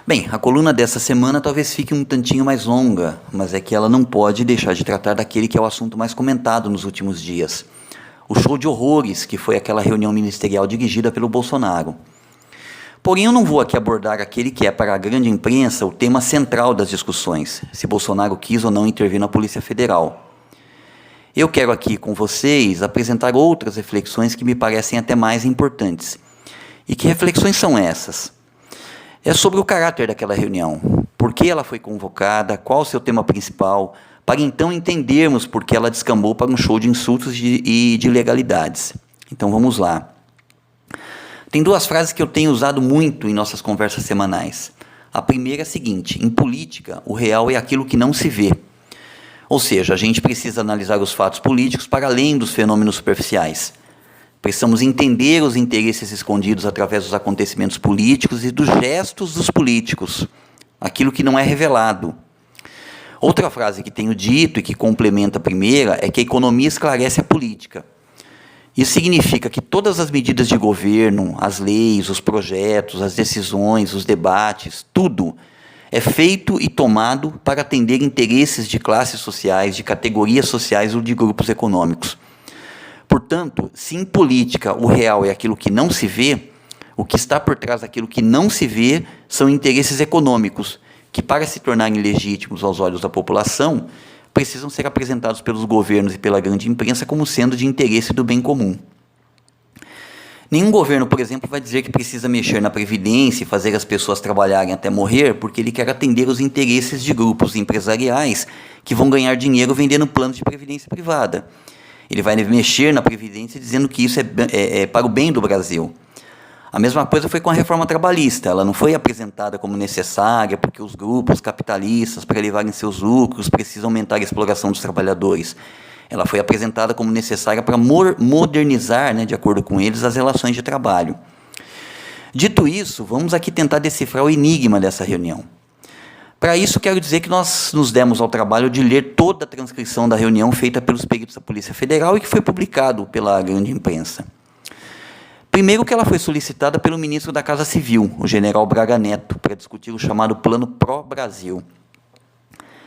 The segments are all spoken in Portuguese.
Bem, a coluna dessa semana talvez fique um tantinho mais longa, mas é que ela não pode deixar de tratar daquele que é o assunto mais comentado nos últimos dias. O show de horrores que foi aquela reunião ministerial dirigida pelo Bolsonaro. Porém, eu não vou aqui abordar aquele que é para a grande imprensa o tema central das discussões, se Bolsonaro quis ou não intervir na Polícia Federal. Eu quero aqui com vocês apresentar outras reflexões que me parecem até mais importantes. E que reflexões são essas? É sobre o caráter daquela reunião, por que ela foi convocada, qual o seu tema principal, para então entendermos por que ela descambou para um show de insultos e de ilegalidades. Então vamos lá. Tem duas frases que eu tenho usado muito em nossas conversas semanais. A primeira é a seguinte: em política, o real é aquilo que não se vê. Ou seja, a gente precisa analisar os fatos políticos para além dos fenômenos superficiais. Precisamos entender os interesses escondidos através dos acontecimentos políticos e dos gestos dos políticos, aquilo que não é revelado. Outra frase que tenho dito e que complementa a primeira é que a economia esclarece a política. Isso significa que todas as medidas de governo, as leis, os projetos, as decisões, os debates, tudo é feito e tomado para atender interesses de classes sociais, de categorias sociais ou de grupos econômicos. Portanto, se em política o real é aquilo que não se vê, o que está por trás daquilo que não se vê são interesses econômicos, que para se tornarem legítimos aos olhos da população, precisam ser apresentados pelos governos e pela grande imprensa como sendo de interesse do bem comum. Nenhum governo, por exemplo, vai dizer que precisa mexer na Previdência e fazer as pessoas trabalharem até morrer porque ele quer atender os interesses de grupos empresariais que vão ganhar dinheiro vendendo planos de previdência privada. Ele vai mexer na Previdência dizendo que isso é para o bem do Brasil. A mesma coisa foi com a reforma trabalhista. Ela não foi apresentada como necessária porque os grupos capitalistas, para elevarem seus lucros, precisam aumentar a exploração dos trabalhadores. Ela foi apresentada como necessária para modernizar, de acordo com eles, as relações de trabalho. Dito isso, vamos aqui tentar decifrar o enigma dessa reunião. Para isso, quero dizer que nós nos demos ao trabalho de ler toda a transcrição da reunião feita pelos peritos da Polícia Federal e que foi publicado pela grande imprensa. Primeiro que ela foi solicitada pelo ministro da Casa Civil, o general Braga Neto, para discutir o chamado Plano Pró-Brasil.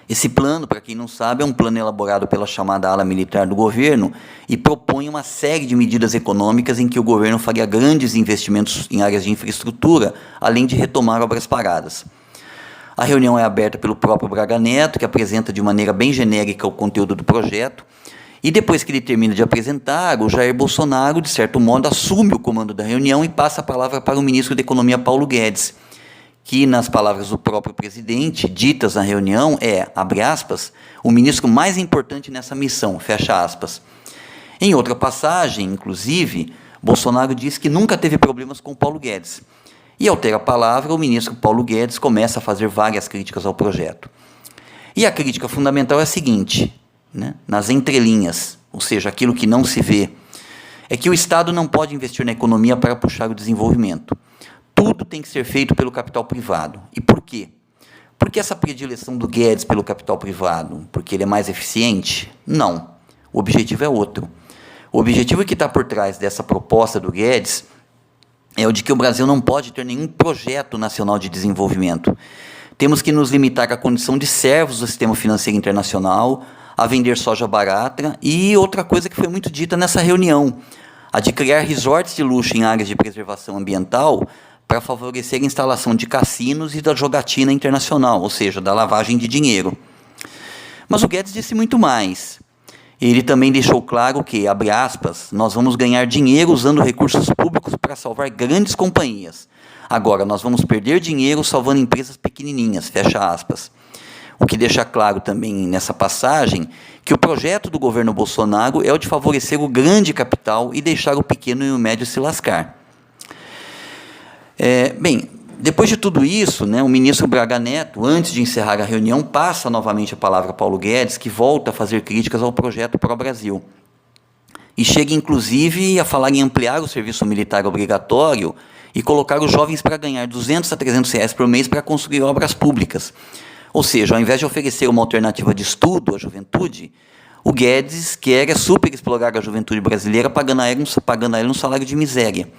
Esse plano, para quem não sabe, é um plano elaborado pela chamada ala militar do governo e propõe uma série de medidas econômicas em que o governo faria grandes investimentos em áreas de infraestrutura, além de retomar obras paradas. A reunião é aberta pelo próprio Braga Neto, que apresenta de maneira bem genérica o conteúdo do projeto, e depois que ele termina de apresentar, o Jair Bolsonaro, de certo modo, assume o comando da reunião e passa a palavra para o ministro da Economia, Paulo Guedes, que, nas palavras do próprio presidente, ditas na reunião, abre aspas, o ministro mais importante nessa missão, fecha aspas. Em outra passagem, inclusive, Bolsonaro diz que nunca teve problemas com Paulo Guedes. E, ao ter a palavra, o ministro Paulo Guedes começa a fazer várias críticas ao projeto. E a crítica fundamental é a seguinte, nas entrelinhas, ou seja, aquilo que não se vê, é que o Estado não pode investir na economia para puxar o desenvolvimento. Tudo tem que ser feito pelo capital privado. E por quê? Por que essa predileção do Guedes pelo capital privado? Porque ele é mais eficiente? Não. O objetivo é outro. O objetivo que está por trás dessa proposta do Guedes é o de que o Brasil não pode ter nenhum projeto nacional de desenvolvimento. Temos que nos limitar à condição de servos do sistema financeiro internacional, a vender soja barata e outra coisa que foi muito dita nessa reunião, a de criar resorts de luxo em áreas de preservação ambiental para favorecer a instalação de cassinos e da jogatina internacional, ou seja, da lavagem de dinheiro. Mas o Guedes disse muito mais. Ele também deixou claro que, abre aspas, nós vamos ganhar dinheiro usando recursos públicos para salvar grandes companhias. Agora, nós vamos perder dinheiro salvando empresas pequenininhas, fecha aspas. O que deixa claro também nessa passagem que o projeto do governo Bolsonaro é o de favorecer o grande capital e deixar o pequeno e o médio se lascar. Bem, depois de tudo isso, o ministro Braga Neto, antes de encerrar a reunião, passa novamente a palavra a Paulo Guedes, que volta a fazer críticas ao projeto Pró-Brasil. E chega, inclusive, a falar em ampliar o serviço militar obrigatório e colocar os jovens para ganhar R$200 a R$300 por mês para construir obras públicas. Ou seja, ao invés de oferecer uma alternativa de estudo à juventude, o Guedes quer superexplorar a juventude brasileira pagando a ela um salário de miséria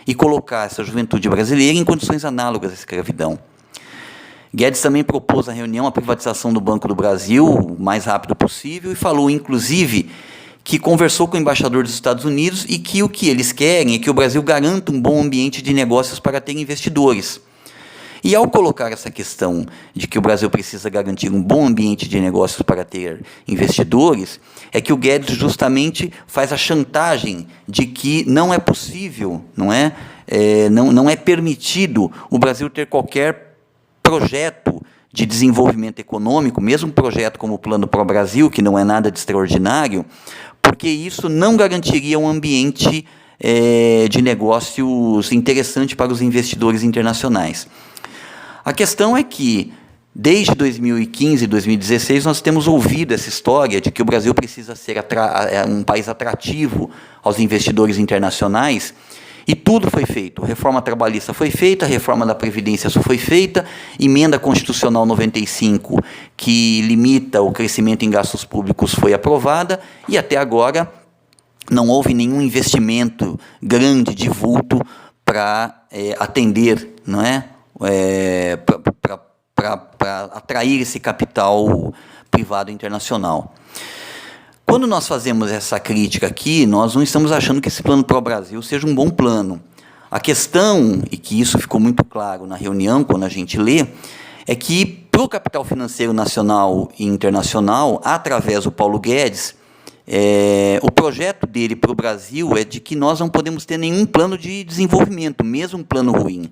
e colocar essa juventude brasileira em condições análogas à escravidão. Guedes também propôs na reunião a privatização do Banco do Brasil o mais rápido possível e falou, inclusive, que conversou com o embaixador dos Estados Unidos e que o que eles querem é que o Brasil garanta um bom ambiente de negócios para ter investidores. E ao colocar essa questão de que o Brasil precisa garantir um bom ambiente de negócios para ter investidores, é que o Guedes justamente faz a chantagem de que não é possível, não é permitido o Brasil ter qualquer projeto de desenvolvimento econômico, mesmo um projeto como o Plano Pro Brasil, que não é nada de extraordinário, porque isso não garantiria um ambiente de negócios interessante para os investidores internacionais. A questão é que, desde 2015 e 2016, nós temos ouvido essa história de que o Brasil precisa ser um país atrativo aos investidores internacionais, e tudo foi feito. Reforma trabalhista foi feita, reforma da Previdência foi feita, emenda constitucional 95, que limita o crescimento em gastos públicos, foi aprovada, e até agora não houve nenhum investimento grande de vulto para atender, não é? Para atrair esse capital privado internacional. Quando nós fazemos essa crítica aqui, nós não estamos achando que esse Plano Pro Brasil seja um bom plano. A questão, e que isso ficou muito claro na reunião, quando a gente lê, é que para o capital financeiro nacional e internacional, através do Paulo Guedes, o projeto dele para o Brasil é de que nós não podemos ter nenhum plano de desenvolvimento, mesmo um plano ruim.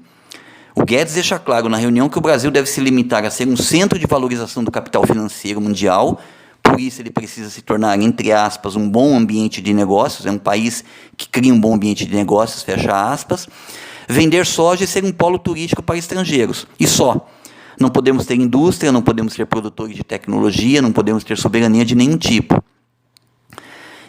O Guedes deixa claro na reunião que o Brasil deve se limitar a ser um centro de valorização do capital financeiro mundial, por isso ele precisa se tornar, entre aspas, um bom ambiente de negócios, é um país que cria um bom ambiente de negócios, fecha aspas, vender soja e ser um polo turístico para estrangeiros, e só. Não podemos ter indústria, não podemos ter produtores de tecnologia, não podemos ter soberania de nenhum tipo.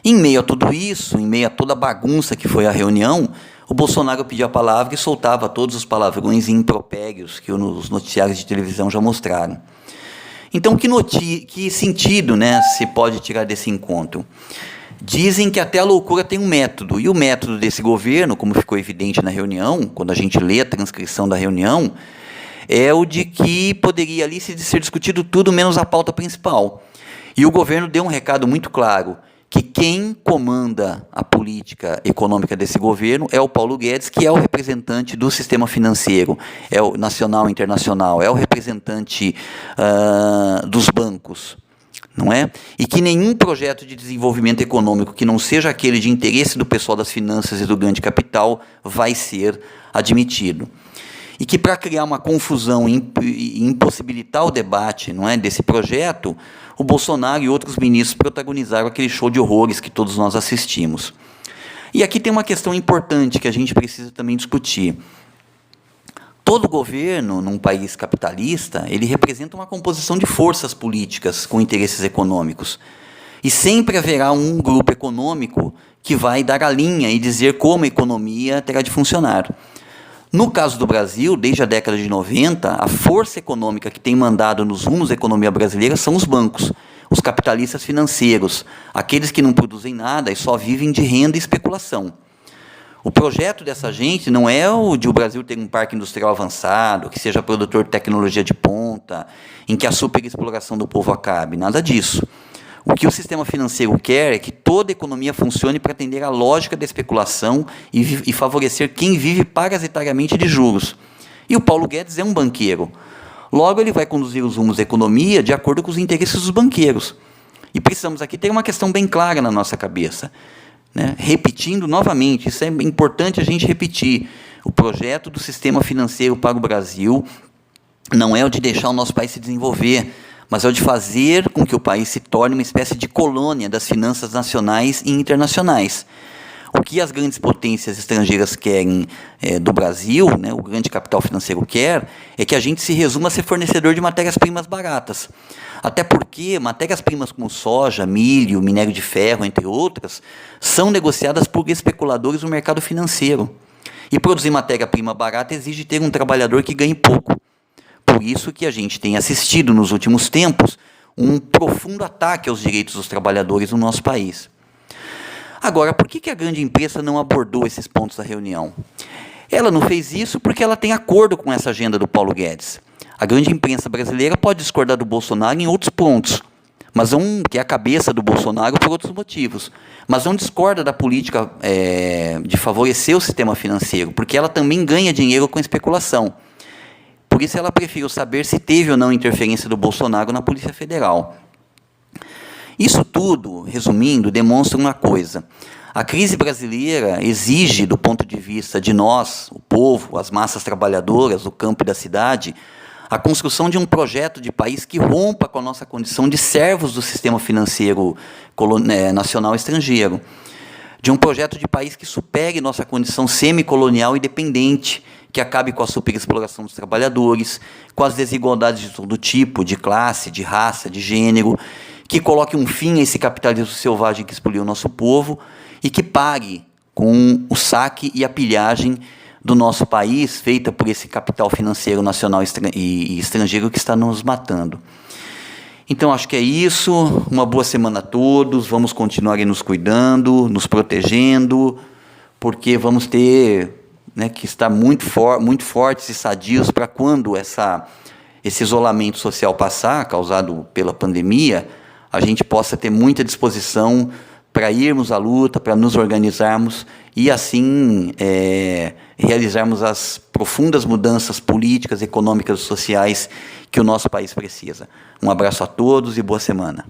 Em meio a tudo isso, em meio a toda a bagunça que foi a reunião, o Bolsonaro pedia a palavra e soltava todos os palavrões e impropérios que os noticiários de televisão já mostraram. Então, que sentido, né, se pode tirar desse encontro? Dizem que até a loucura tem um método, e o método desse governo, como ficou evidente na reunião, quando a gente lê a transcrição da reunião, é o de que poderia ali ser discutido tudo menos a pauta principal. E o governo deu um recado muito claro, que quem comanda a política econômica desse governo é o Paulo Guedes, que é o representante do sistema financeiro, é o nacional e internacional, é o representante dos bancos, não é? E que nenhum projeto de desenvolvimento econômico que não seja aquele de interesse do pessoal das finanças e do grande capital vai ser admitido. E que para criar uma confusão e impossibilitar o debate, não é, desse projeto, o Bolsonaro e outros ministros protagonizaram aquele show de horrores que todos nós assistimos. E aqui tem uma questão importante que a gente precisa também discutir. Todo governo, num país capitalista, ele representa uma composição de forças políticas com interesses econômicos. E sempre haverá um grupo econômico que vai dar a linha e dizer como a economia terá de funcionar. No caso do Brasil, desde a década de 90, a força econômica que tem mandado nos rumos da economia brasileira são os bancos, os capitalistas financeiros, aqueles que não produzem nada e só vivem de renda e especulação. O projeto dessa gente não é o de o Brasil ter um parque industrial avançado, que seja produtor de tecnologia de ponta, em que a superexploração do povo acabe, nada disso. O que o sistema financeiro quer é que toda a economia funcione para atender à lógica da especulação e favorecer quem vive parasitariamente de juros. E o Paulo Guedes é um banqueiro. Logo, ele vai conduzir os rumos da economia de acordo com os interesses dos banqueiros. E precisamos aqui ter uma questão bem clara na nossa cabeça, né? Repetindo novamente, isso é importante a gente repetir, o projeto do sistema financeiro para o Brasil não é o de deixar o nosso país se desenvolver, mas é o de fazer com que o país se torne uma espécie de colônia das finanças nacionais e internacionais. O que as grandes potências estrangeiras querem do Brasil, né, o grande capital financeiro quer, é que a gente se resuma a ser fornecedor de matérias-primas baratas. Até porque matérias-primas como soja, milho, minério de ferro, entre outras, são negociadas por especuladores no mercado financeiro. E produzir matéria-prima barata exige ter um trabalhador que ganhe pouco. Por isso que a gente tem assistido nos últimos tempos um profundo ataque aos direitos dos trabalhadores no nosso país. Agora, por que a grande imprensa não abordou esses pontos da reunião? Ela não fez isso porque ela tem acordo com essa agenda do Paulo Guedes. A grande imprensa brasileira pode discordar do Bolsonaro em outros pontos, mas não, que é a cabeça do Bolsonaro por outros motivos, mas não discorda da política de favorecer o sistema financeiro, porque ela também ganha dinheiro com especulação. Por isso ela preferiu saber se teve ou não interferência do Bolsonaro na Polícia Federal. Isso tudo, resumindo, demonstra uma coisa. A crise brasileira exige, do ponto de vista de nós, o povo, as massas trabalhadoras, o campo e da cidade, a construção de um projeto de país que rompa com a nossa condição de servos do sistema financeiro nacional estrangeiro. De um projeto de país que supere nossa condição semicolonial e dependente, que acabe com a superexploração dos trabalhadores, com as desigualdades de todo tipo, de classe, de raça, de gênero, que coloque um fim a esse capitalismo selvagem que expoliu o nosso povo e que pare com o saque e a pilhagem do nosso país, feita por esse capital financeiro nacional e estrangeiro que está nos matando. Então, acho que é isso. Uma boa semana a todos. Vamos continuar nos cuidando, nos protegendo, porque vamos ter que estar muito fortes e sadios para quando esse isolamento social passar, causado pela pandemia, a gente possa ter muita disposição para irmos à luta, para nos organizarmos e, assim, realizarmos as profundas mudanças políticas, econômicas e sociais que o nosso país precisa. Um abraço a todos e boa semana.